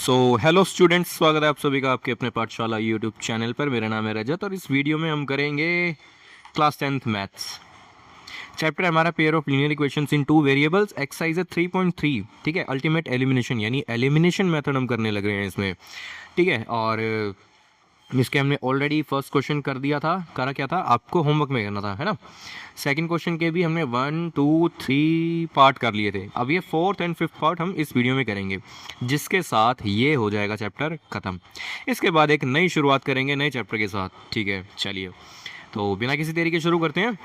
So hello students, स्वागत है आप सभी का आपके अपने पाठशाला यूट्यूब चैनल पर। मेरा नाम है रजत और इस वीडियो में हम करेंगे क्लास 10th मैथ्स चैप्टर हमारा pair of linear equations in two variables, exercise है 3.3। ठीक है, अल्टीमेट एलिमिनेशन यानी एलिमिनेशन मेथड हम करने लग रहे हैं इसमें। ठीक है, और इसके हमने ऑलरेडी फर्स्ट क्वेश्चन कर दिया था। करा क्या था, आपको होमवर्क में करना था, है ना। सेकंड क्वेश्चन के भी हमने 1 2 3 पार्ट कर लिए थे। अब ये फोर्थ एंड फिफ्थ पार्ट हम इस वीडियो में करेंगे, जिसके साथ ये हो जाएगा चैप्टर ख़त्म। इसके बाद एक नई शुरुआत करेंगे नए चैप्टर के साथ। ठीक है, चलिए तो बिना किसी देरी के शुरू करते हैं।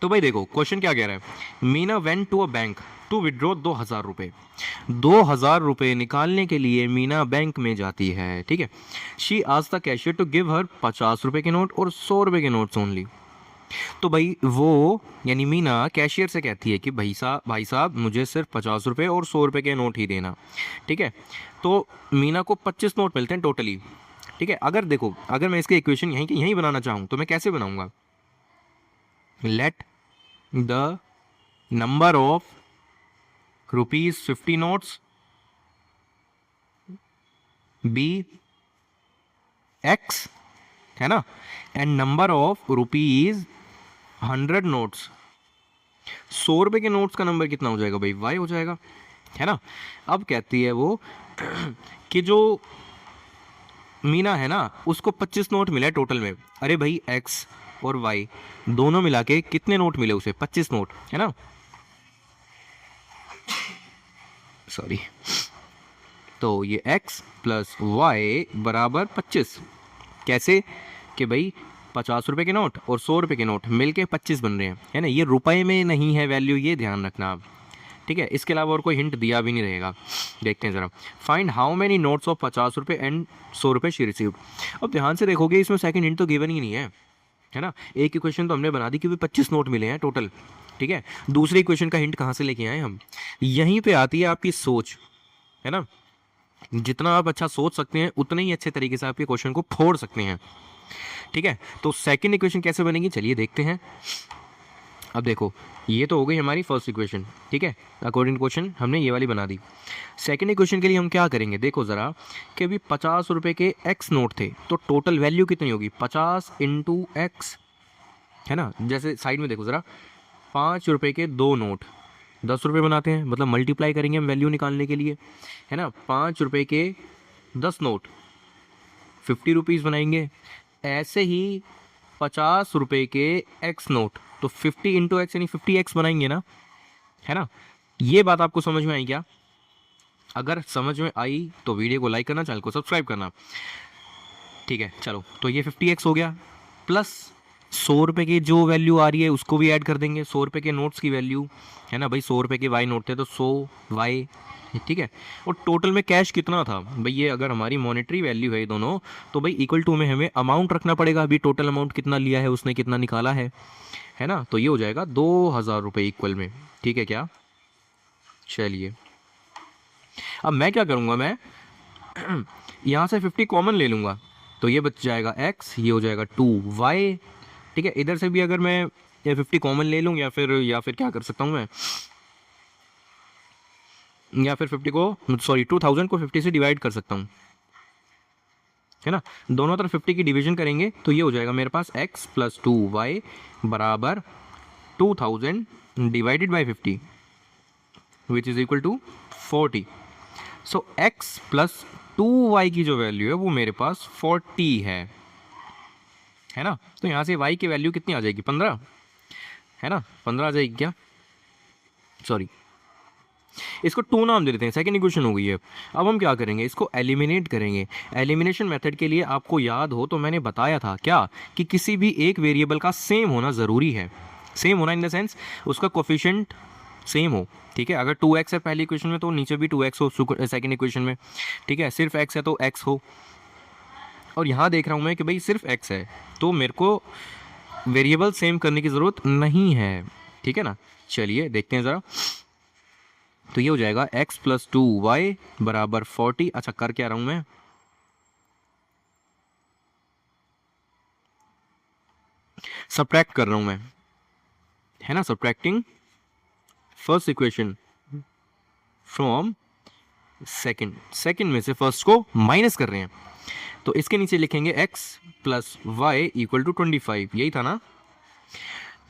तो भाई देखो क्वेश्चन क्या कह रहा है। Meena went to a bank to withdraw 2,000 रुपये। 2,000 रुपये निकालने के लिए मीना बैंक में जाती है। ठीक है, शी आज the cashier to give her 50 रुपये के नोट और 100 रुपये के नोट्स ओनली। तो भाई वो यानी मीना कैशियर से कहती है कि भाई साहब मुझे सिर्फ 50 रुपये और 100 रुपये के नोट ही देना। ठीक है, तो मीना को 25 नोट मिलते हैं टोटली। ठीक है, अगर देखो अगर मैं इसके इक्वेशन यहीं के यहीं बनाना चाहूँ तो मैं कैसे बनाऊंगा। Let the number of ₹50 notes be x, है ना, एंड नंबर ऑफ ₹100 नोट्स। 100 रुपये के नोट्स का नंबर कितना हो जाएगा भाई, वाई हो जाएगा, है ना। अब कहती है वो कि जो मीना है ना उसको 25 नोट मिले टोटल में। अरे भाई एक्स और वाई दोनों मिला के कितने नोट मिले उसे, 25 नोट, है ना। सॉरी, तो ये x प्लस वाई बराबर 25। कैसे कि भाई 50 रुपये के नोट और 100 रुपये के नोट मिलके 25 बन रहे हैं, है ना। ये रुपए में नहीं है वैल्यू, ये ध्यान रखना आप। ठीक है, इसके अलावा और कोई हिंट दिया भी नहीं रहेगा। देखते हैं ज़रा। Find how many notes of 50 रुपये एंड 100 रुपये शी रिसीव्ड। अब ध्यान से देखोगे इसमें सेकंड हिंट तो गिवन ही नहीं है ना। एक इक्वेशन तो हमने बना दी कि भाई 25 नोट मिले हैं टोटल। ठीक है, दूसरी इक्वेशन का हिंट कहाँ से लेके आए हम, यहीं पे आती है आपकी सोच, है ना। जितना आप अच्छा सोच सकते हैं उतने ही अच्छे तरीके से आपके क्वेश्चन को फोड़ सकते हैं। ठीक है, तो सेकंड इक्वेशन कैसे बनेगी चलिए देखते हैं। अब देखो ये तो हो गई हमारी फर्स्ट इक्वेशन। ठीक है, अकॉर्डिंग टू क्वेश्चन हमने ये वाली बना दी। सेकंड इक्वेशन के लिए हम क्या करेंगे, देखो ज़रा कि अभी 50 रुपये के एक्स नोट थे तो टोटल वैल्यू कितनी होगी, 50 इंटू एक्स, है ना। जैसे साइड में देखो ज़रा, 5 रुपये के 2 नोट 10 रुपये बनाते हैं, मतलब मल्टीप्लाई करेंगे हम वैल्यू निकालने के लिए, है ना। 5 रुपये के 10 नोट 50 रुपीज़ बनाएंगे। ऐसे ही 50 रुपये के एक्स नोट तो 50 इंटू एक्स यानी 50x बनाएंगे ना, है ना। ये बात आपको समझ में आई क्या? अगर समझ में आई तो वीडियो को लाइक करना, चैनल को सब्सक्राइब करना। ठीक है, चलो तो ये 50x हो गया, प्लस 100 रुपये की जो वैल्यू आ रही है उसको भी ऐड कर देंगे, 100 रुपये के नोट्स की वैल्यू, है ना भाई। 100 रुपये के वाई नोट थे तो 100 वाई। ठीक है, और टोटल में कैश कितना था भाई, ये अगर हमारी मॉनेटरी वैल्यू है दोनों तो भाई इक्वल टू में हमें अमाउंट रखना पड़ेगा। अभी टोटल अमाउंट कितना लिया है उसने, कितना निकाला है ना। तो ये हो जाएगा 2,000 रुपये इक्वल में। ठीक है क्या, चलिए अब मैं क्या करूँगा, मैं यहाँ से 50 कॉमन ले लूँगा तो ये बच जाएगा x, ये हो जाएगा 2y। ठीक है, इधर से भी अगर मैं ये 50 कॉमन ले लूँ या फिर क्या कर सकता हूँ मैं, या फिर 2000 को 50 से डिवाइड कर सकता हूँ, है ना। दोनों तरफ 50 की डिवीजन करेंगे तो ये हो जाएगा मेरे पास x प्लस 2y बराबर 2000 divided by 50 which is equal to 40। So x plus 2y की जो वैल्यू है वो मेरे पास 40 है ना। तो यहाँ से y की वैल्यू कितनी आ जाएगी, 15, है ना। 15 आ जाएगी क्या, सॉरी इसको 2 नाम दे देते हैं, सेकंड इक्वेशन हो गई है। अब हम क्या करेंगे, इसको एलिमिनेट करेंगे। एलिमिनेशन मेथड के लिए आपको याद हो तो मैंने बताया था क्या कि किसी भी एक वेरिएबल का सेम होना ज़रूरी है। सेम होना इन द सेंस उसका कोफिशिएंट सेम हो। ठीक है, अगर 2x है पहली इक्वेशन में तो नीचे भी 2x हो सेकंड इक्वेशन में। ठीक है, सिर्फ x है तो x हो, और यहाँ देख रहा हूँ मैं कि भाई सिर्फ x है तो मेरे को वेरिएबल सेम करने की ज़रूरत नहीं है। ठीक है ना, चलिए देखते हैं ज़रा। तो ये हो जाएगा x प्लस 2y बराबर 40। अच्छा कर क्या रहा हूँ मैं, सब्ट्रैक्ट कर रहा हूँ मैं, है ना। Subtracting first equation from second, second में से फर्स्ट को माइनस कर रहे हैं, तो इसके नीचे लिखेंगे x plus y equal to 25, यही था ना।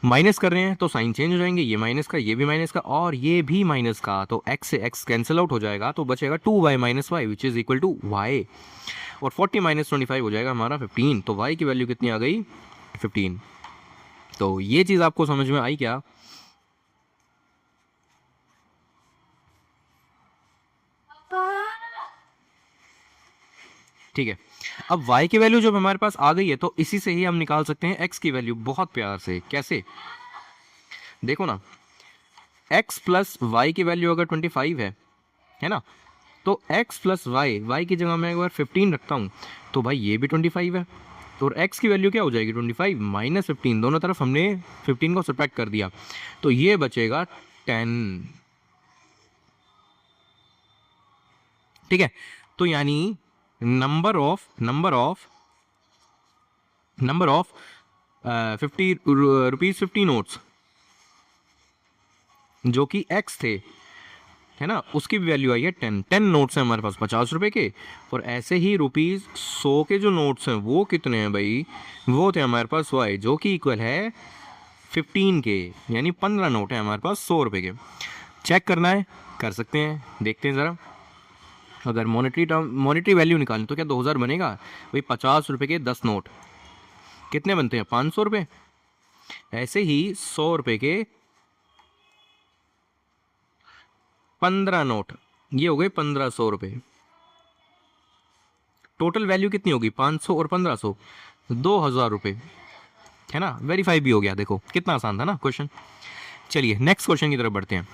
माइनस कर रहे हैं तो साइन चेंज हो जाएंगे, ये माइनस का, ये भी माइनस का और ये भी माइनस का, तो x से x कैंसिल आउट हो जाएगा, तो बचेगा 2y minus y which is equal to y, और 40 माइनस 25 हो जाएगा हमारा 15, तो y की वैल्यू कितनी आ गई 15। तो ये चीज़ आपको समझ में आई क्या? ठीक है, अब y की वैल्यू जब हमारे पास आ गई है तो इसी से ही हम निकाल सकते हैं x की वैल्यू बहुत प्यार से। कैसे? देखो ना, x प्लस वाई की वैल्यू अगर 25 है ना, तो x प्लस वाई की जगह मैं एक बार 15 रखता हूँ, तो भाई ये भी 25 है, तो x की वैल्यू क्या हो जाएगी 25 माइनस 15, दोनों तरफ हमने 15 को सब्ट्रैक्ट कर दिया, तो ये बचेगा 10। ठीक है, तो यानी नंबर ऑफ 50 रुपीज 50 नोट्स जो कि x थे, है ना, उसकी भी वैल्यू आई है 10 नोट्स हैं हमारे पास 50 रुपए के, और ऐसे ही रुपीज 100 के जो नोट्स हैं वो कितने हैं भाई, वो थे हमारे पास y जो कि इक्वल है 15 के, यानी 15 नोट है हमारे पास 100 रुपए के। चेक करना है, कर सकते हैं, देखते हैं ज़रा। अगर मॉनेटरी वैल्यू निकालें तो क्या 2000 बनेगा भाई? 50 रुपए के 10 नोट कितने बनते हैं? 500 रुपये। ऐसे ही 100 रुपए के 15 नोट, ये हो गए 1500 रुपये। टोटल वैल्यू कितनी होगी? 500 और 1500, 2000 रुपये, है ना। वेरीफाई भी हो गया, देखो कितना आसान था ना क्वेश्चन। चलिए नेक्स्ट क्वेश्चन की तरफ बढ़ते हैं।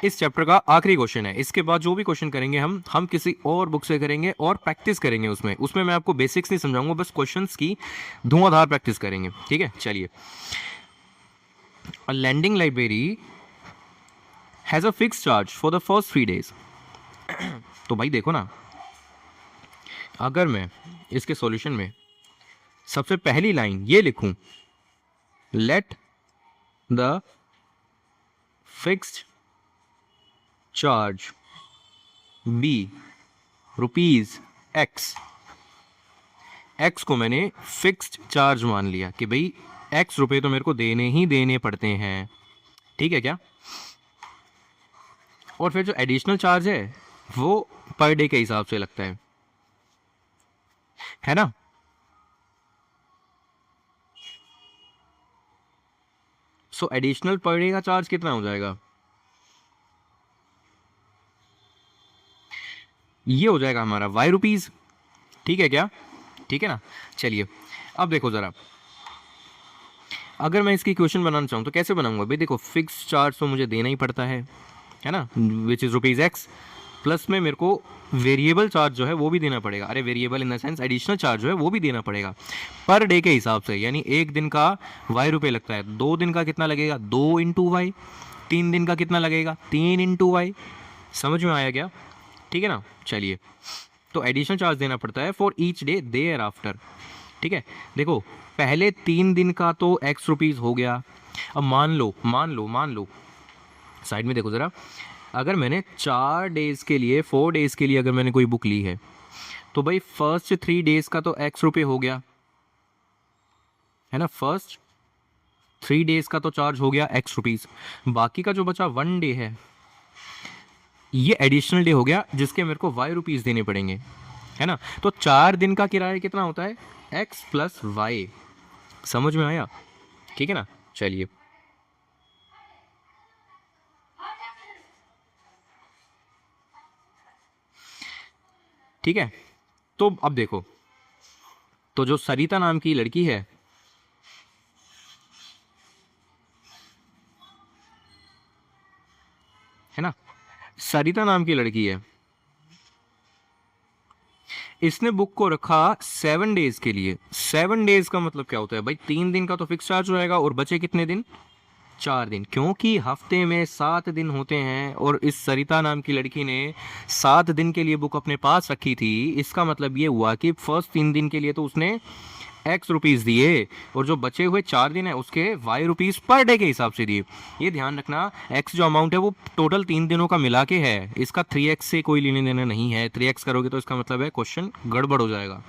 इस चैप्टर का आखिरी क्वेश्चन है, इसके बाद जो भी क्वेश्चन करेंगे हम किसी और बुक से करेंगे और प्रैक्टिस करेंगे उसमें मैं आपको बेसिक्स नहीं समझाऊंगा, बस क्वेश्चंस की धुआंधार प्रैक्टिस करेंगे। ठीक है, चलिए। A lending library has a fix charge for the first 3 days। तो भाई देखो ना, अगर मैं इसके सॉल्यूशन में सबसे पहली लाइन ये लिखूं, let the fixed charge be rupees x को मैंने फिक्स्ड चार्ज मान लिया कि भाई एक्स रुपए तो मेरे को देने ही देने पड़ते हैं, ठीक है क्या। और फिर जो एडिशनल चार्ज है वो पर डे के हिसाब से लगता है ना। सो एडिशनल पर डे का चार्ज कितना हो जाएगा? ये हो जाएगा हमारा वाई रुपीज, ठीक है क्या, ठीक है ना। चलिए अब देखो जरा, अगर मैं इसकी इक्वेशन बनाना चाहूँ तो कैसे बनाऊंगा भाई? देखो फिक्स चार्ज तो मुझे देना ही पड़ता है ना, which is rupees x, plus में मेरे को वेरिएबल चार्ज जो है वो भी देना पड़ेगा। अरे variable in the sense additional charge जो है वो भी देना पड़ेगा पर डे के हिसाब से, यानी एक दिन का वाई रुपये लगता है, 2 दिन का कितना लगेगा? 2 इंटू वाई। 3 दिन का कितना लगेगा? 3 इंटू वाई। समझ में आया क्या? ठीक है ना। चलिए, तो एडिशनल चार्ज देना पड़ता है for each day thereafter. ठीक है, देखो पहले 3 दिन का तो एक्स रुपीज़ हो गया। अब मान लो साइड में देखो ज़रा, अगर मैंने 4 डेज़ के लिए 4 डेज़ के लिए अगर मैंने कोई बुक ली है तो भाई फर्स्ट 3 डेज़ का तो एक्स रुपये हो गया, है ना। फर्स्ट 3 डेज़ का तो चार्ज हो गया एक्स रुपीज़, बाकी का जो बचा 1 डे है ये एडिशनल डे हो गया जिसके मेरे को वाई रुपीज़ देने पड़ेंगे, है ना। तो 4 दिन का किराया कितना होता है? X plus y. समझ में आया? ठीक है ना। चलिए, ठीक है, तो अब देखो, तो जो सरिता नाम की लड़की है ना, सरिता नाम की लड़की है, इसने बुक को रखा 7 डेज के लिए। 7 डेज का मतलब क्या होता है भाई? 3 दिन का तो फिक्स चार्ज रहेगा और बचे कितने दिन? 4 दिन, क्योंकि हफ्ते में 7 दिन होते हैं और इस सरिता नाम की लड़की ने 7 दिन के लिए बुक अपने पास रखी थी। इसका मतलब ये हुआ कि फर्स्ट 3 दिन के लिए तो उसने एक्स रुपीज़ दिए और जो बचे हुए 4 दिन है उसके वाई रुपीज़ पर डे के हिसाब से दिए। ये ध्यान रखना, एक्स जो अमाउंट है वो टोटल 3 दिनों का मिला के है, इसका 3x से कोई लेने देना नहीं है। 3x करोगे तो इसका मतलब है क्वेश्चन गड़बड़ हो जाएगा,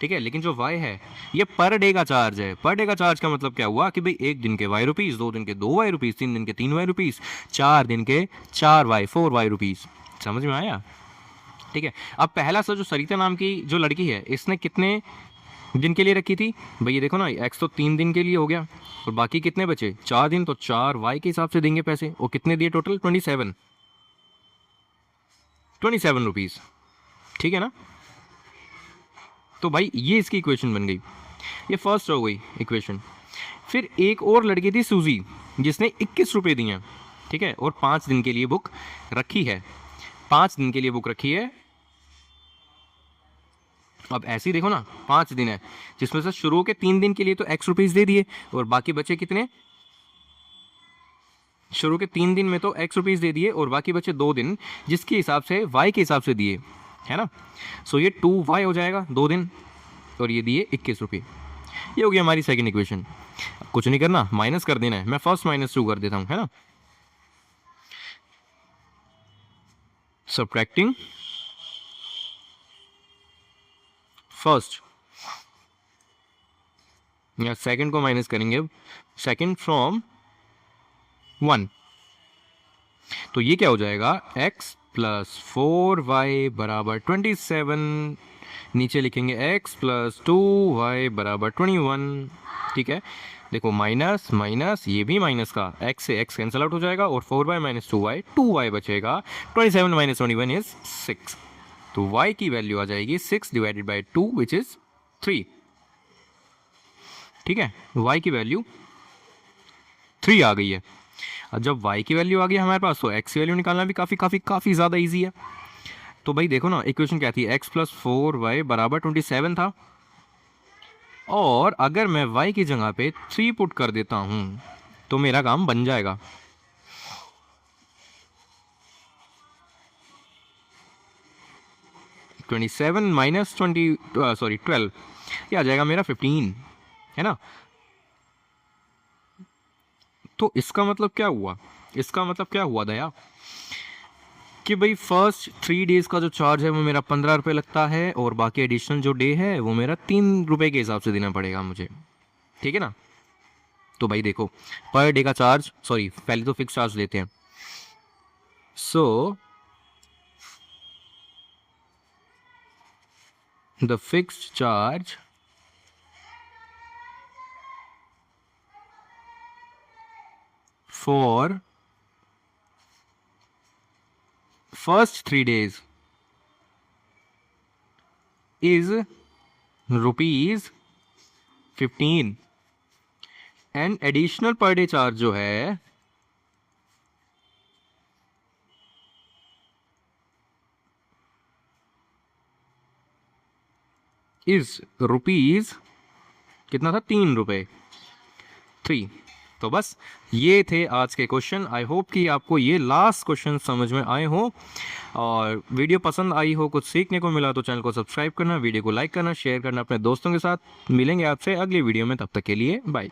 ठीक है। लेकिन जो वाई है ये पर डे का चार्ज है। पर डे का चार्ज का मतलब क्या हुआ कि भाई 1 दिन के वाई रुपीज़, 2 दिन के 2 वाई रुपीज़, 3 दिन के 3 वाई रुपीज़, 4 दिन के 4 वाई 4 वाई रुपीज़। समझ में आया, ठीक है। अब पहला सा जो सरिता नाम की जो लड़की है इसने कितने दिन के लिए रखी थी भाई, ये देखो ना, एक्स तो 3 दिन के लिए हो गया और बाकी कितने बचे 4 दिन, तो 4 वाई के हिसाब से देंगे पैसे। और कितने दिए टोटल 27 रुपीज़, ठीक है ना। तो भाई ये इसकी इक्वेशन बन गई, ये फर्स्ट हो गई इक्वेशन। फिर एक और लड़की थी सूजी जिसने 21 रुपये दिए हैं, ठीक है, और 5 दिन के लिए बुक रखी है, 5 दिन के लिए बुक रखी है। अब ऐसे ही देखो ना, 5 दिन है जिसमें से शुरू के 3 दिन के लिए तो एक्स रुपीज़ दे दिए और बाकी बचे कितने, शुरू के 3 दिन में तो एक्स रुपीज़ दे दिए और बाकी बचे 2 दिन जिसके हिसाब से वाई के हिसाब से दिए, है ना। सो ये 2y हो जाएगा 2 दिन, और ये दिए 21 रुपये। ये हो गई हमारी सेकंड इक्वेशन। कुछ नहीं करना, माइनस कर देना है। मैं फर्स्ट -2 कर देता हूँ, है ना। सब्ट्रैक्टिंग फर्स्ट, या सेकंड को माइनस करेंगे अब, सेकंड फ्रॉम 1, तो ये क्या हो जाएगा, x प्लस 4y बराबर 27, नीचे लिखेंगे x प्लस 2y बराबर 21, ठीक है। देखो माइनस माइनस, ये भी माइनस का, x से x कैंसिल आउट हो जाएगा और 4y माइनस 2y बचेगा। 27 माइनस 21 इज 6, तो y की वैल्यू आ जाएगी 6 डिवाइडेड बाई 2 विच इज 3, ठीक है। y की वैल्यू 3 आ गई है। अब जब y की वैल्यू आ गई हमारे पास, तो x की वैल्यू निकालना भी काफ़ी ज़्यादा ईजी है। तो भाई देखो ना, इक्वेशन क्या थी, x प्लस 4y बराबर 27 था, और अगर मैं y की जगह पे 3 पुट कर देता हूँ तो मेरा काम बन जाएगा। -12, ये आ जाएगा मेरा 15, है ना। तो इसका मतलब क्या हुआ, इसका मतलब क्या हुआ दया, कि भाई फर्स्ट 3 डेज़ का जो चार्ज है वो मेरा 15 रुपये लगता है, और बाकी एडिशनल जो डे है वो मेरा 3 रुपये के हिसाब से देना पड़ेगा मुझे, ठीक है ना। तो भाई देखो, पर डे का चार्ज, सॉरी पहले तो फिक्स चार्ज लेते हैं। So the fixed charge for first 3 days is rupees 15, and additional per day charge जो है इज रुपीज, कितना था, 3 रुपये, 3। तो बस ये थे आज के क्वेश्चन। आई होप कि आपको ये लास्ट क्वेश्चन समझ में आए हो, और वीडियो पसंद आई हो, कुछ सीखने को मिला, तो चैनल को सब्सक्राइब करना, वीडियो को लाइक करना, शेयर करना अपने दोस्तों के साथ। मिलेंगे आपसे अगली वीडियो में, तब तक के लिए बाय।